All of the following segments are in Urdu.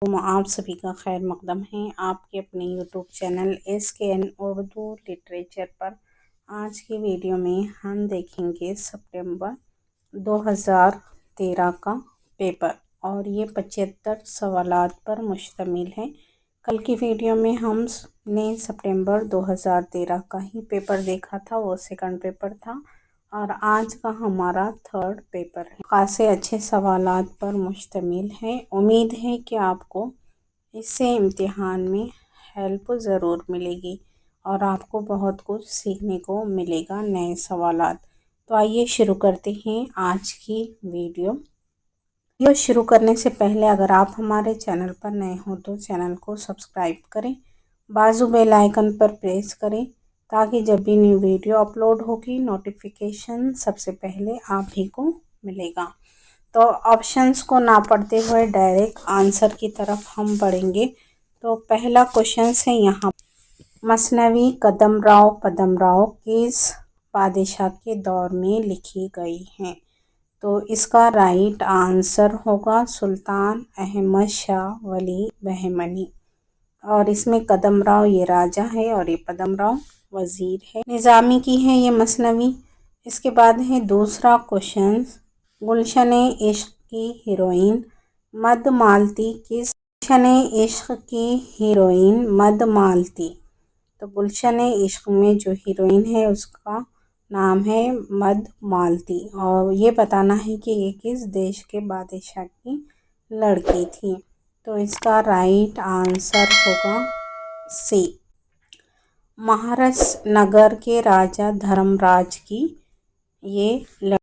آپ سبھی کا خیر مقدم ہے آپ کے اپنے YouTube channel SKN Urdu literature پر۔ آج کی ویڈیو میں ہم دیکھیں گے سپٹمبر 2013 کا پیپر، اور یہ 75 سوالات پر مشتمل ہے۔ کل کی ویڈیو میں ہم نے سپٹمبر 2013 کا ہی پیپر دیکھا تھا، وہ سیکنڈ پیپر تھا، اور آج کا ہمارا تھرڈ پیپر ہے۔ خاصے اچھے سوالات پر مشتمل ہے۔ امید ہے کہ آپ کو اس سے امتحان میں ہیلپ ضرور ملے گی اور آپ کو بہت کچھ سیکھنے کو ملے گا، نئے سوالات۔ تو آئیے شروع کرتے ہیں آج کی ویڈیو۔ شروع کرنے سے پہلے اگر آپ ہمارے چینل پر نئے ہوں تو چینل کو سبسکرائب کریں، بازو بیل آئیکن پر پریس کریں تاکہ جب بھی نیو ویڈیو اپلوڈ ہوگی نوٹیفیکیشن سب سے پہلے آپ ہی کو ملے گا۔ تو آپشنز کو نہ پڑھتے ہوئے ڈائریکٹ آنسر کی طرف ہم بڑھیں گے۔ تو پہلا کوشچن ہے یہاں، مثنوی پدم راؤ کس بادشاہ کے دور میں لکھی گئی ہیں؟ تو اس کا رائٹ آنسر ہوگا سلطان احمد شاہ ولی بہمنی، اور اس میں قدم راؤ یہ راجہ ہے اور یہ پدم راؤ وزیر ہے۔ نظامی کی ہے یہ مثنوی۔ اس کے بعد ہے دوسرا کوشچن، گلشن عشق کی ہیروئن مدھ مالتی کس؟ گلشن عشق کی ہیروئن مدھ مالتی، تو گلشن عشق میں جو ہیروئن ہے اس کا نام ہے مدھ مالتی، اور یہ بتانا ہے کہ یہ کس دیش کے بادشاہ کی لڑکی تھی۔ تو اس کا رائٹ آنسر ہوگا سی۔ مہارس نگر کے راجہ دھرم راج کی یہ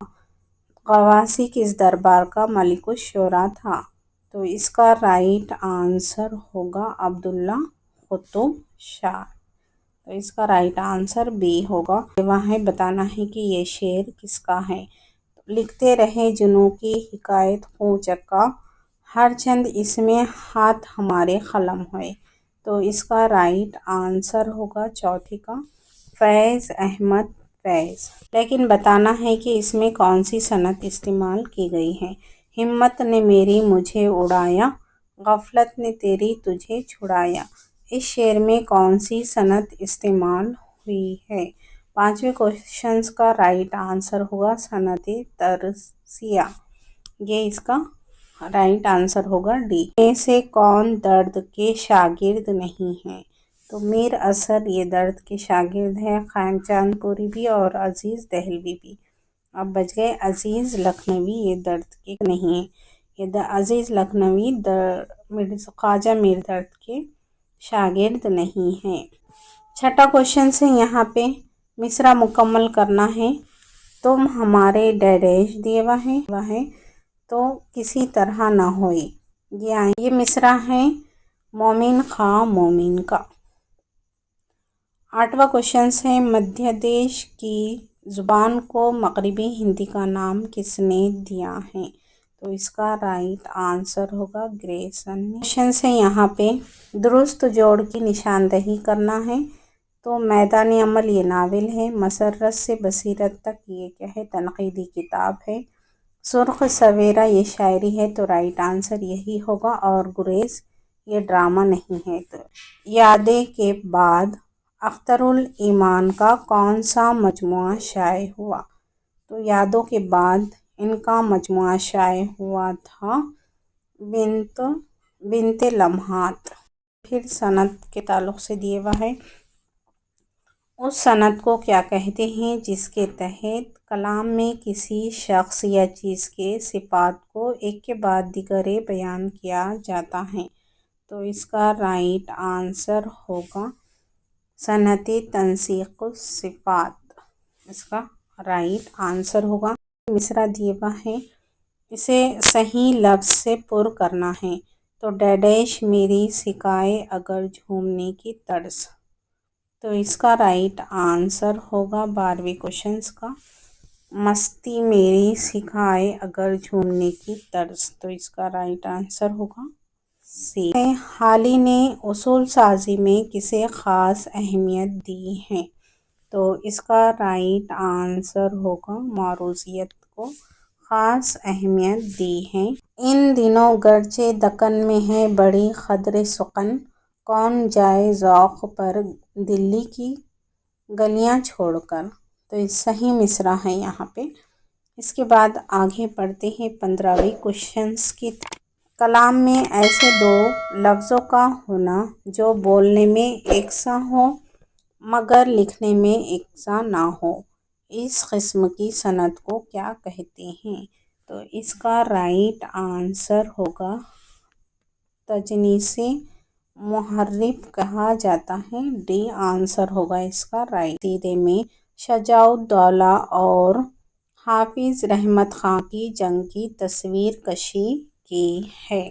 غواصی کس دربار کا ملک الشعراء تھا؟ تو اس کا رائٹ آنسر ہوگا عبداللہ قطب شاہ، تو اس کا رائٹ آنسر بی ہوگا۔ وہاں بتانا ہے کہ یہ شعر کس کا ہے۔ لکھتے رہے جنوں کی حکایت خوں چکا، ہر چند اس میں ہاتھ ہمارے قلم ہوئے، تو اس کا رائٹ آنسر ہوگا چوتھے کا فیض احمد فیض۔ لیکن بتانا ہے کہ اس میں کون سی صنعت استعمال کی گئی ہے۔ ہمت نے میری مجھے اڑایا، غفلت نے تیری تجھے چھڑایا، اس شعر میں کون سی صنعت استعمال ہوئی ہے؟ پانچویں کوشچن کا رائٹ آنسر ہوگا صنعت ترسیہ، یہ اس کا رائٹ آنسر ہوگا ڈی۔ میں سے کون درد کے شاگرد نہیں ہیں؟ تو میر اثر یہ درد کے شاگرد ہے، خان چاند پوری بھی اور عزیز دہلوی بھی۔ اب بچ گئے عزیز لکھنوی، یہ درد کے نہیں ہیں، یہ عزیز لکھنوی خواجہ میر درد کے شاگرد نہیں ہیں۔ چھٹا کوشچن ہے یہاں پہ، مصرع مکمل کرنا ہے۔ تم ہمارے ڈیش دیے ہوا ہے تو کسی طرح نہ ہوئی، یہ مصرع ہے مومن خواہ مومن کا۔ آٹھواں کوشچن ہے، مدھیہ دیش کی زبان کو مغربی ہندی کا نام کس نے دیا ہے؟ تو اس کا رائٹ آنسر ہوگا گریسن نے۔ کوشچن ہے یہاں پہ، درست جوڑ کی نشاندہی کرنا ہے۔ تو میدان عمل یہ ناول ہے، مسرت سے بصیرت تک یہ کیا ہے؟ تنقیدی کتاب ہے۔ سرخ سویرا یہ شاعری ہے، تو رائٹ آنسر یہی ہوگا، اور گریز یہ ڈرامہ نہیں ہے۔ تو یادیں کے بعد اختر الایمان کا کون سا مجموعہ شائع ہوا؟ تو یادوں کے بعد ان کا مجموعہ شائع ہوا تھا بنت لمحات۔ پھر صنعت کے تعلق سے دیے ہوا ہے، اس صنعت کو کیا کہتے ہیں جس کے تحت کلام میں کسی شخص یا چیز کے صفات کو ایک کے بعد دیگر بیان کیا جاتا ہے؟ تو اس کا رائٹ آنسر ہوگا صنعت تنسیق الصفات، اس کا رائٹ آنسر ہوگا۔ مصرع دیے ہوا ہے، اسے صحیح لفظ سے پر کرنا ہے۔ تو ڈیش میری سکھائے اگر جھومنے کی طرز، تو اس کا رائٹ آنسر ہوگا 12ویں کوشچن کا مستی میری سکھائے اگر جھومنے کی طرز، تو اس کا رائٹ آنسر ہوگا سی۔ حالی نے اصول سازی میں کسے خاص اہمیت دی ہے؟ تو اس کا رائٹ آنسر ہوگا موروثیت کو خاص اہمیت دی ہے۔ ان دنوں گرچہ دکن میں ہے بڑی قدر سخن، کون جائے ذوق پر دلی کی گلیاں چھوڑ کر۔ تو یہ صحیح مصرع ہے یہاں پہ۔ اس کے بعد آگے پڑھتے ہیں 15ویں کوشچنس کی۔ کلام میں ایسے دو لفظوں کا ہونا جو بولنے میں یکساں ہو مگر لکھنے میں یکساں نہ ہو، اس قسم کی صنعت کو کیا کہتے ہیں؟ تو اس کا رائٹ آنسر ہوگا تجنیس محرف کہا جاتا ہے۔ ڈی آنسر ہوگا اس کا رائٹ۔ قصیدے میں شجاع الدولہ اور حافظ رحمت خاں کی جنگ کی تصویر کشی کی ہے،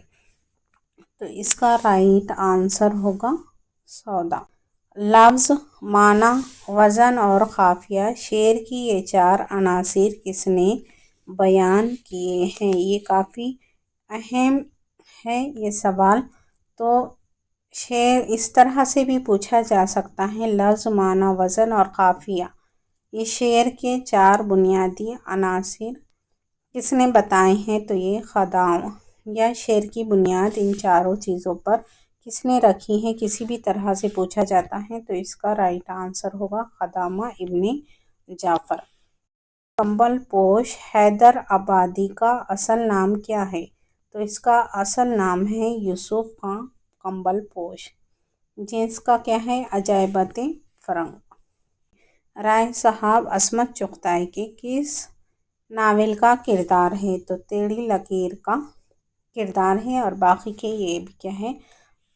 تو اس کا رائٹ آنسر ہوگا سودا۔ لفظ، معنی، وزن اور قافیہ شعر کی یہ چار عناصر کس نے بیان کیے ہیں؟ یہ کافی اہم ہے یہ سوال۔ تو شعر اس طرح سے بھی پوچھا جا سکتا ہے، لفظ، معنی، وزن اور قافیہ یہ شعر کے چار بنیادی عناصر کس نے بتائے ہیں؟ تو یہ خداؤں یا شعر کی بنیاد ان چاروں چیزوں پر کس نے رکھی ہے، کسی بھی طرح سے پوچھا جاتا ہے تو اس کا رائٹ آنسر ہوگا قدامہ ابن جعفر۔ کمبل پوش حیدر آبادی کا اصل نام کیا ہے؟ تو اس کا اصل نام ہے یوسف خاں کمبل پوش، جس کا کیا ہے عجائبات فرنگ۔ رائے صاحب عصمت چغتائی کے کس ناول کا کردار ہے؟ تو ٹیڑھی لکیر کا کردار ہے، اور باقی کے یہ بھی کیا ہے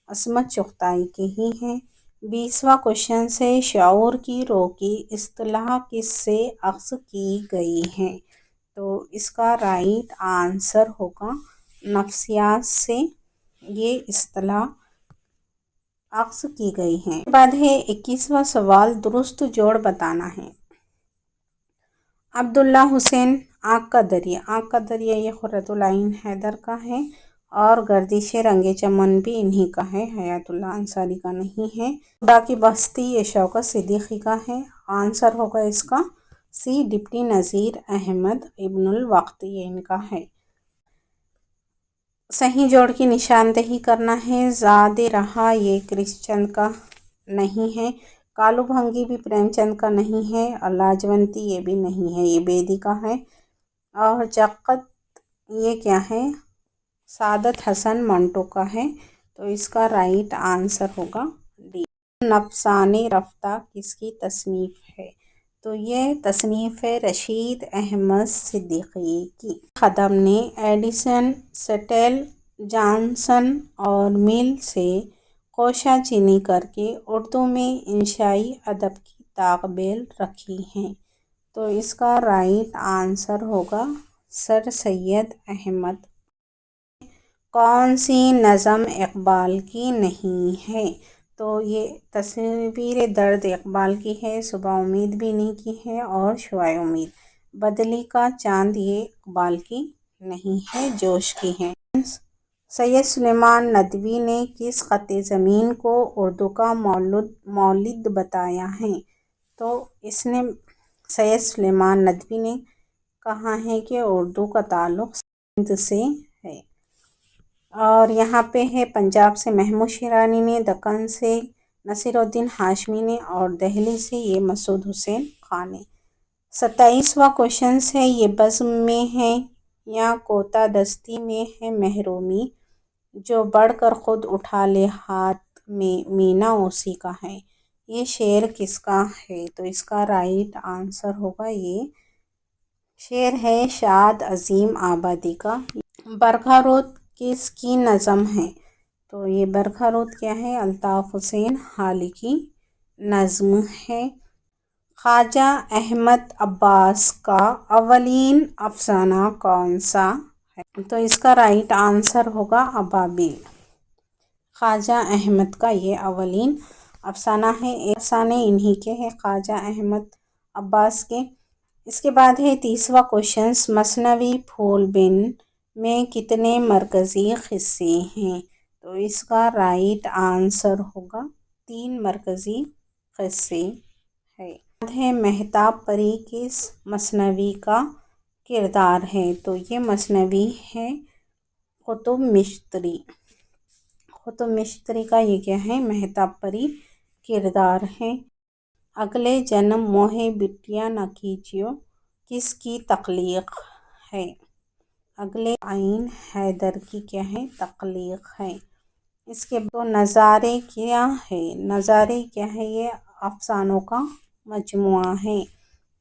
عصمت چغتائی کے ہی ہیں۔ 20واں کوشچن ہے، شعور کی روح کی اصطلاح کس سے اخذ کی گئی ہے؟ تو اس کا رائٹ آنسر ہوگا نفسیات سے یہ اصطلاح اخذ کی گئی ہے۔ اس کے بعد ہے 21واں سوال، درست جوڑ بتانا ہے۔ عبداللہ حسین آنکھ کا دریا، آنکھ کا دریا یہ قرۃ العین حیدر کا ہے، اور گردش رنگ چمن بھی انہی کا ہے، حیات اللہ انصاری کا نہیں ہے۔ خدا کی بستی یہ شوکت صدیقی کا ہے، آنسر ہوگا اس کا سی، ڈپٹی نذیر احمد ابن الوقت یہ ان کا ہے۔ صحیح جوڑ کی نشاندہی کرنا ہے۔ زاد رہا یہ کرشن چند کا نہیں ہے، کالو بھنگی بھی پریم چند کا نہیں ہے، اور لاجونتی یہ بھی نہیں ہے، یہ بیدی کا ہے، اور چقت یہ کیا ہے سعادت حسن منٹو کا ہے، تو اس کا رائٹ آنسر ہوگا ڈی۔ نفسانِ رفتہ کس کی تصنیف ہے؟ تو یہ تصنیف ہے رشید احمد صدیقی کی۔ خدم نے ایڈیسن، سٹیل، جانسن اور مل سے کوشہ چینی کر کے اردو میں انشائی ادب کی طاق بیل رکھی ہے، تو اس کا رائٹ آنسر ہوگا سر سید احمد۔ کون سی نظم اقبال کی نہیں ہے؟ تو یہ تصویر درد اقبال کی ہے، صبح امید بھی انہی کی ہے، اور شعاع امید۔ بدلی کا چاند یہ اقبال کی نہیں ہے، جوش کی ہے۔ سید سلیمان ندوی نے کس خطِ زمین کو اردو کا مولد بتایا ہے؟ تو اس نے سید سلیمان ندوی نے کہا ہے کہ اردو کا تعلق سندھ سے ہے، اور یہاں پہ ہے پنجاب سے محمود شیرانی نے، دکن سے نصیر الدین ہاشمی نے، اور دہلی سے یہ مسعود حسین خان نے۔ 27واں کوشچن ہے، یہ بزم میں ہے یا کوتا دستی میں ہے محرومی، جو بڑھ کر خود اٹھا لے ہاتھ میں مینا اسی کا ہے، یہ شعر کس کا ہے؟ تو اس کا رائٹ آنسر ہوگا یہ شعر ہے شاد عظیم آبادی کا۔ برکھا رود کس کی نظم ہے؟ تو یہ برکھا رود کیا ہے الطاف حسین حالی کی نظم ہے۔ خواجہ احمد عباس کا اولین افسانہ کون سا ہے؟ تو اس کا رائٹ آنسر ہوگا ابابیل۔ خواجہ احمد کا یہ اولین افسانہ ہے، افسانے انہی کے ہیں خواجہ احمد عباس کے۔ اس کے بعد ہے 30واں کوشچن، مثنوی پھول بین میں کتنے مرکزی قصے ہیں؟ تو اس کا رائٹ آنسر ہوگا 3 مرکزی قصے ہے۔ مہتاب پری کس مثنوی کا کردار ہے؟ تو یہ مثنوی ہے قطب مشتری، قطب مشتری کا یہ کیا ہے؟ مہتاب پری کردار ہے۔ اگلے جنم موہے بٹیا نہ کیجیو کس کی تخلیق ہے؟ اگلے آئین حیدر کی کیا ہے؟ تخلیق ہے۔ اس کے بعد نظارے کیا ہے؟ نظارے کیا ہے؟ یہ افسانوں کا مجموعہ ہے۔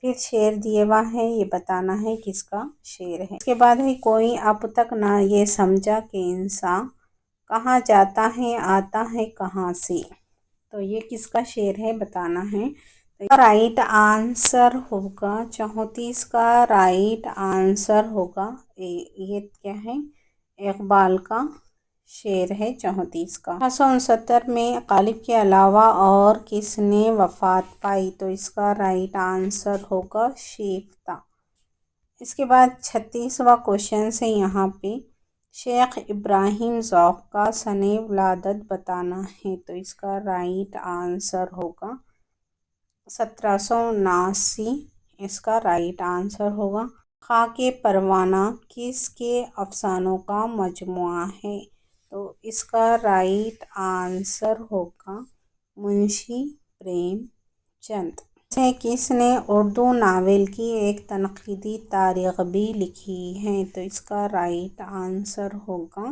پھر شعر دیے ہوا ہے، یہ بتانا ہے کس کا شعر ہے۔ اس کے بعد ہے کوئی اب تک نہ یہ سمجھا کہ انسان کہاں جاتا ہے آتا ہے کہاں سے، تو یہ کس کا شعر ہے بتانا ہے۔ رائٹ آنسر ہوگا 34 کا، رائٹ آنسر ہوگا یہ کیا ہے؟ اقبال کا شعر ہے 34 کا۔ 1869 میں غالب کے علاوہ اور کس نے وفات پائی؟ تو اس کا رائٹ آنسر ہوگا شیفتا۔ اس کے بعد 36واں کوشچن ہے یہاں پہ شیخ ابراہیم ذوق کا سن ولادت بتانا ہے، تو اس کا رائٹ آنسر ہوگا 1779، اس کا رائٹ آنسر ہوگا۔ خاک پروانہ کس کے افسانوں کا مجموعہ ہے؟ تو اس کا رائٹ آنسر ہوگا منشی پریم چند۔ کس نے اردو ناول کی ایک تنقیدی تاریخ بھی لکھی ہے؟ تو اس کا رائٹ آنسر ہوگا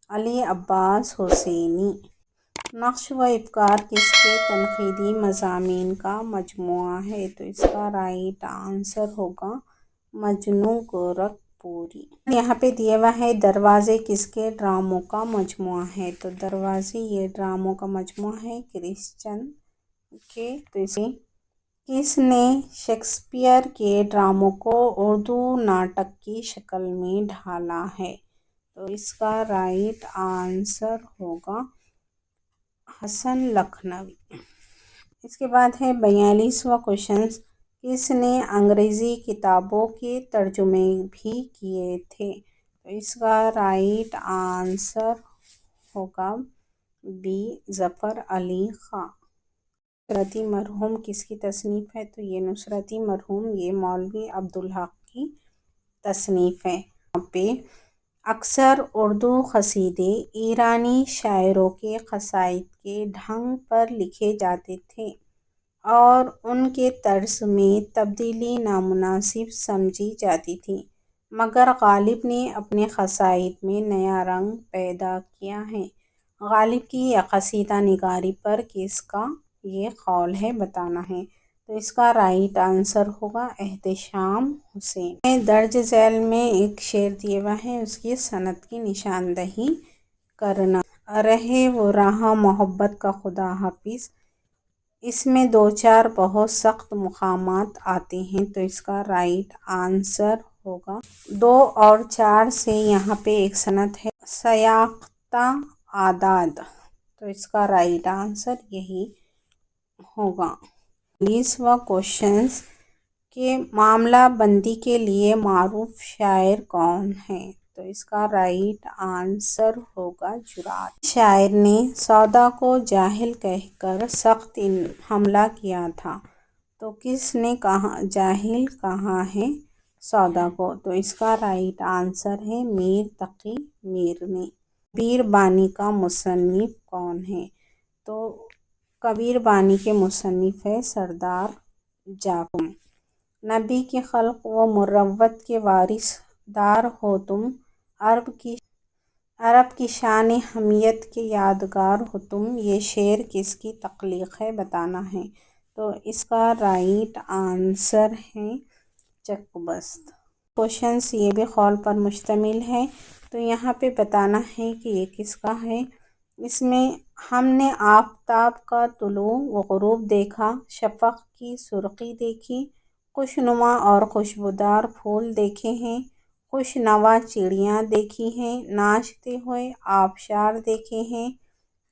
علی عباس حسینی۔ نقش و افکار کس کے تنقیدی مضامین کا مجموعہ ہے؟ تو اس کا رائٹ آنسر ہوگا مجنوں گورکھ پوری۔ یہاں پہ دیا ہوا ہے دروازے کس کے ڈراموں کا مجموعہ ہے؟ تو دروازے یہ ڈراموں کا مجموعہ ہے کرشن کے۔ تو اسے کس نے شیکسپیئر کے ڈراموں کو اردو ناٹک کی شکل میں ڈھالا ہے؟ تو اس کا رائٹ آنسر ہوگا حسن لکھنوی۔ اس کے بعد ہے 42واں کوشچن کس نے انگریزی کتابوں کے ترجمے بھی کیے تھے؟ تو اس کا رائٹ آنسر ہوگا بی ظفر علی خاں۔ نصرتی مرحوم کس کی تصنیف ہے؟ تو یہ نصرتی مرحوم یہ مولوی عبدالحق کی تصنیف ہے۔ یہاں پہ اکثر اردو قصیدے ایرانی شاعروں کے قصائد کے ڈھنگ پر لکھے جاتے تھے اور ان کے طرز میں تبدیلی نامناسب سمجھی جاتی تھی، مگر غالب نے اپنے قصائد میں نیا رنگ پیدا کیا ہے۔ غالب کی یہ قصیدہ نگاری پر کس کا یہ قول ہے بتانا ہے، تو اس کا رائٹ آنسر ہوگا احتشام حسین۔ درج ذیل میں ایک شعر دیا ہوا ہے، اس کی سند کی نشاندہی کرنا۔ رہے وہ راہ محبت کا خدا حافظ، اس میں دو چار بہت سخت مقامات آتے ہیں، تو اس کا رائٹ آنسر ہوگا 2 اور 4 سے یہاں پہ ایک سند ہے سیاختہ اعداد، تو اس کا رائٹ آنسر یہی ہوگا۔ 40واں کوشچن کہ معاملہ بندی کے لیے معروف شاعر کون ہے؟ تو اس کا رائٹ آنسر ہوگا جرات۔ شاعر نے سودا کو جاہل کہہ کر سخت حملہ کیا تھا، تو کس نے جاہل کہا ہے سودا کو؟ تو اس کا رائٹ آنسر ہے میر تقی میر نے۔ کبیر بانی کا مصنف کون ہے؟ تو کبیر بانی کے مصنف ہے سردار جاکم۔ نبی کی خلق و مروت کے وارث دار ہو تم، عرب کی شان حمیت کے یادگار ہو تم، یہ شعر کس کی تخلیق ہے بتانا ہے، تو اس کا رائٹ آنسر ہے چکبست۔ کوشچنس یہ بھی قول پر مشتمل ہے، تو یہاں پہ بتانا ہے کہ یہ کس کا ہے۔ اس میں ہم نے آفتاب کا طلوع و غروب دیکھا، شفق کی سرخی دیکھی، خوش نما اور خوشبودار پھول دیکھے ہیں، خوش نوا چڑیاں دیکھی ہیں، ناچتے ہوئے آبشار دیکھے ہیں،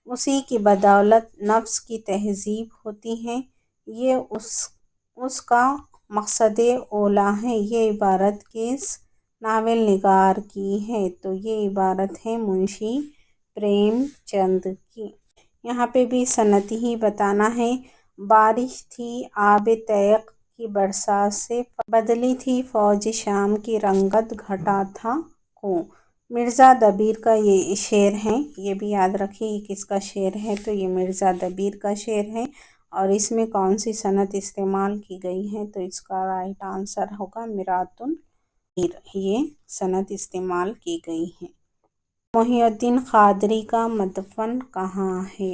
اسی کی بدولت نفس کی تہذیب ہوتی ہے، یہ اس کا مقصد اولیٰ ہے۔ یہ عبارت کس ناول نگار کی ہے؟ تو یہ عبارت ہے منشی پریم چند کی۔ یہاں پہ بھی سند ہی بتانا ہے۔ بارش تھی آب تیغ کی برسات سے بدلی تھی فوج شام کی رنگت گھٹا تھا خوں، مرزا دبیر کا یہ شعر ہے، یہ بھی یاد رکھیے یہ کس کا شعر ہے، تو یہ مرزا دبیر کا شعر ہے۔ اور اس میں کون سی صنعت استعمال کی گئی ہے، تو اس کا رائٹ آنسر ہوگا مرات النیر، یہ صنعت استعمال کی گئی ہے۔ محی الدین قادری کا مدفن کہاں ہے،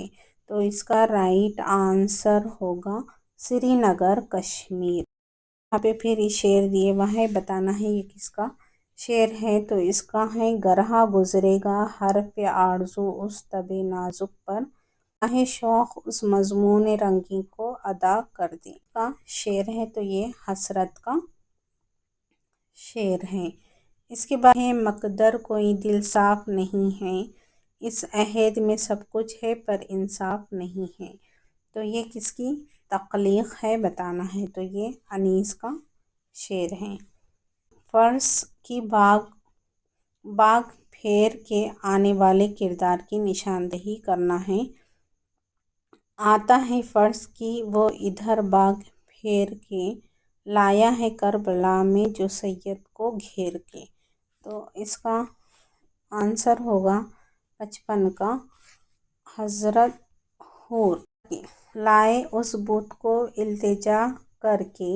تو اس کا رائٹ آنسر ہوگا سری نگر، کشمیر۔ یہاں پہ پھر یہ شعر دیے ہوا ہے، بتانا ہے یہ کس کا شعر ہے، تو اس کا ہے گرہا گزرے گا حرف آرزو اس طب نازک پر، ہے شوق اس مضمون رنگی کو ادا کر دے کا شعر ہے، تو یہ حسرت کا شعر ہے۔ اس کے بعد ہے مقدر کوئی دل صاف نہیں ہے، اس عہد میں سب کچھ ہے پر انصاف نہیں ہے، تو یہ کس کی تخلیق ہے بتانا ہے، تو یہ انیس کا شعر ہے۔ فرض کی باغ پھیر کے آنے والے کردار کی نشاندہی کرنا ہے۔ آتا ہے فرض کی وہ ادھر باغ پھیر کے، لایا ہے کربلا میں جو سید کو گھیر کے، تو اس کا آنسر ہوگا 55 کا حضرت حور کے، لائے اس بت کو التجا کر کے،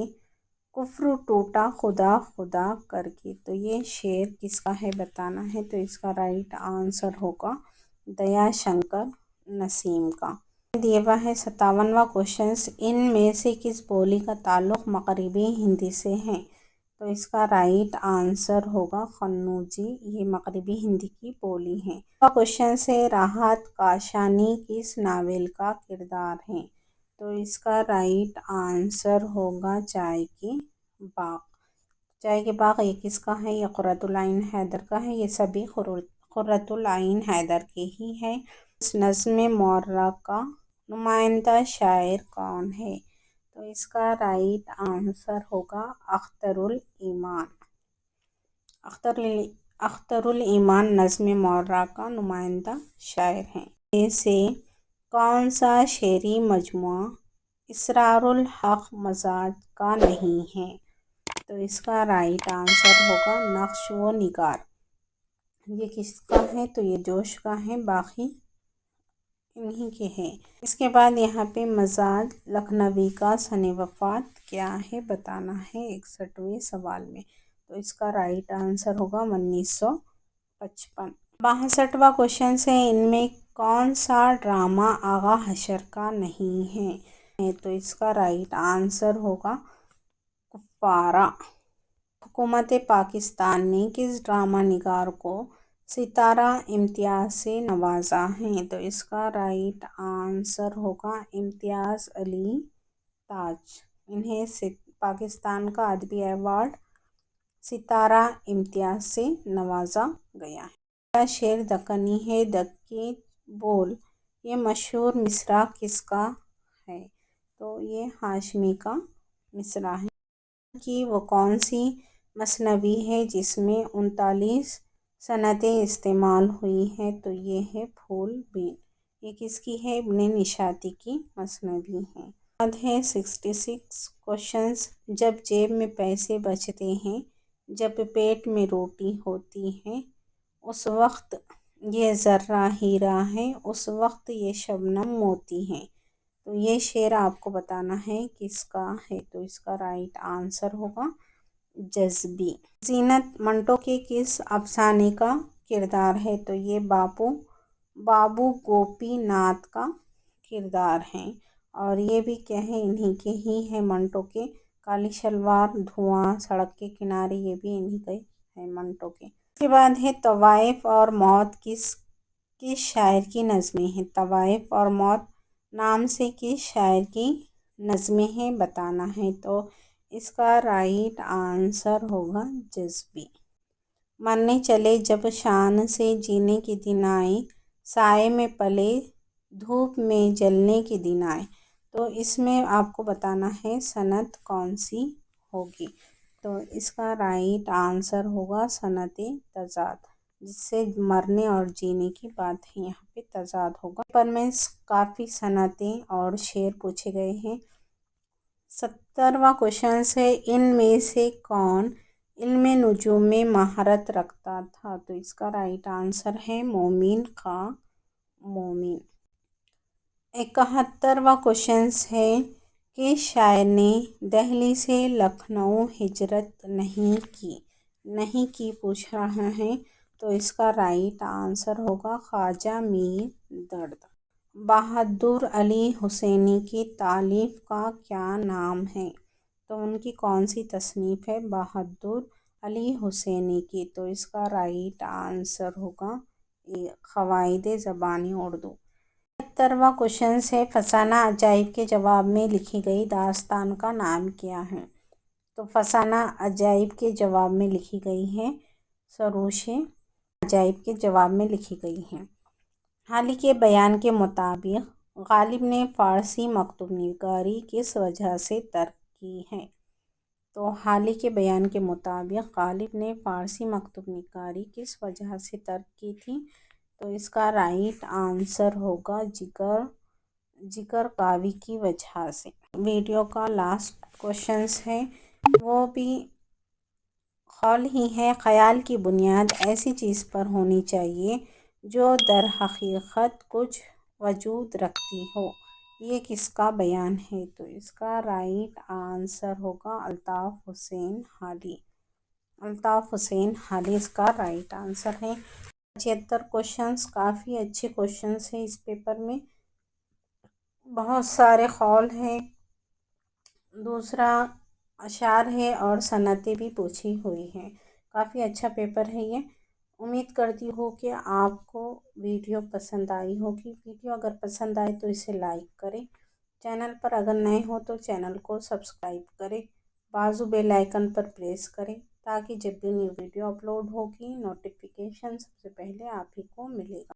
کفر ٹوٹا خدا خدا کر کے، تو یہ شعر کس کا ہے بتانا ہے، تو اس کا رائٹ آنسر ہوگا دیا شنکر نسیم کا۔ دیے ہوا ہے 57واں کوشچن، ان میں سے کس بولی کا تعلق مغربی ہندی سے ہے، تو اس کا رائٹ آنسر ہوگا قنوجی، یہ مغربی ہندی کی بولی ہے۔ کوشچن سے راحت کاشانی کس ناول کا کردار ہے، تو اس کا رائٹ آنسر ہوگا چائے کے باغ۔ چائے کے باغ یہ کس کا ہے، یہ قرۃ العین حیدر کا ہے، یہ سبھی قرۃ العین حیدر کے ہی ہے۔ اس نظم مورع کا نمائندہ شاعر کون ہے، تو اس کا رائٹ آنسر ہوگا اختر الایمان۔ اختر الایمان نظم مورع کا نمائندہ شاعر ہیں۔ میں سے کون سا شعری مجموعہ اسرار الحق مزاج کا نہیں ہے، تو اس کا رائٹ آنسر ہوگا نقش و نگار، یہ کس کا ہے، تو یہ جوش کا ہے، باقی انہی کے ہیں۔ اس کے بعد یہاں پہ مزاج لکھنوی کا سن وفات کیا ہے بتانا ہے 61ویں سوال میں، تو اس کا رائٹ آنسر ہوگا 1955۔ 62واں کوشچن ہے، ان میں کون سا ڈرامہ آغا حشر کا نہیں ہے، تو اس کا رائٹ آنسر ہوگا کفارہ۔ حکومت پاکستان نے کس ڈرامہ نگار کو ستارہ امتیاز سے نوازا ہے، تو اس کا رائٹ آنسر ہوگا امتیاز علی تاج، انہیں پاکستان کا ادبی ایوارڈ ستارہ امتیاز سے نوازا گیا ہے۔ میرا شعر دکنی ہے دکے بول، یہ مشہور مصرع کس کا ہے، تو یہ ہاشمی کا مصرع ہے۔ کی وہ کون سی مثنوی ہے جس میں 39 صنعتیں استعمال ہوئی ہیں، تو یہ ہے پھول بین، یہ کس کی ہے، ابن نشاطی کی مثنوی ہے۔ بعد ہے 66 کوشچن، جب جیب میں پیسے بچتے ہیں، جب پیٹ میں روٹی ہوتی ہے، اس وقت یہ ذرہ ہیرا ہے، اس وقت یہ شبنم موتی ہے، تو یہ شعر آپ کو بتانا ہے کس کا ہے، تو اس کا رائٹ آنسر ہوگا جذبی۔ زینت منٹو کے کس افسانے کا کردار ہے، تو یہ بابو گوپی ناتھ کا کردار ہے، اور یہ بھی کیا ہے انہی کے ہی ہے منٹو کے، کالی شلوار دھواں سڑک کے کنارے، یہ بھی انہی کے ہے منٹو کے۔ اس کے بعد ہے طوائف اور موت کس شاعر کی نظمیں ہیں، طوائف اور موت نام سے کس شاعر کی نظمیں ہیں بتانا ہے، تو اس کا رائٹ آنسر ہوگا جذبی۔ مرنے چلے جب شان سے جینے کے دن آئے، سائے میں پلے دھوپ میں جلنے کے دن آئے، تو اس میں آپ کو بتانا ہے صنعت کون سی ہوگی، تو اس کا رائٹ آنسر ہوگا صنعت تضاد، جس سے مرنے اور جینے کی بات ہے، یہاں پہ تضاد ہوگا۔ پیپر میں کافی صنعتیں اور شعر پوچھے گئے ہیں۔ 70واں کوشچن ہے، ان میں سے کون علم نجوم میں مہارت رکھتا تھا، تو اس کا رائٹ آنسر ہے مومن کا مومن۔ 71واں کوشچن ہے کہ شاعر نے دہلی سے لکھنؤ ہجرت نہیں کی پوچھ رہا ہے، تو اس کا رائٹ آنسر ہوگا خواجہ میر درد۔ بہادر علی حسینی کی تالیف کا کیا نام ہے؟ تو ان کی کون سی تصنیف ہے؟ بہادر علی حسینی کی، تو اس کا رائٹ آنسر ہوگا قواعد زبان اردو۔ 73واں کوشچن ہے فسانہ عجائب کے جواب میں لکھی گئی داستان کا نام کیا ہے؟ تو فسانہ عجائب کے جواب میں لکھی گئی ہے سروش عجائب کے جواب میں لکھی گئی ہے۔ حال ہی کے بیان کے مطابق غالب نے فارسی مکتوب نگاری کس وجہ سے ترک کی ہے؟ تو حال ہی کے بیان کے مطابق غالب نے فارسی مکتوب نگاری کس وجہ سے ترک کی تھی؟ تو اس کا رائٹ آنسر ہوگا جگر قوی کی وجہ سے۔ ویڈیو کا لاسٹ کوشچن ہے وہ بھی قول ہی ہے، خیال کی بنیاد ایسی چیز پر ہونی چاہیے جو در حقیقت کچھ وجود رکھتی ہو، یہ کس کا بیان ہے؟ تو اس کا رائٹ آنسر ہوگا الطاف حسین حالی۔ الطاف حسین حالی اس کا رائٹ آنسر ہے۔ 75 کوشچنز کافی اچھے کوشچنز ہیں اس پیپر میں، بہت سارے قول ہیں، دوسرا اشعار ہے اور صنعتیں بھی پوچھی ہوئی ہیں۔ کافی اچھا پیپر ہے یہ۔ امید کرتی ہوں کہ آپ کو ویڈیو پسند آئی ہوگی۔ ویڈیو اگر پسند آئے تو اسے لائک کریں، چینل پر اگر نئے ہو تو چینل کو سبسکرائب کریں، بازو بیل آئیکن پر پریس کریں تاکہ جب بھی نیو ویڈیو اپلوڈ ہوگی نوٹیفیکیشن سب سے پہلے آپ ہی کو ملے گا۔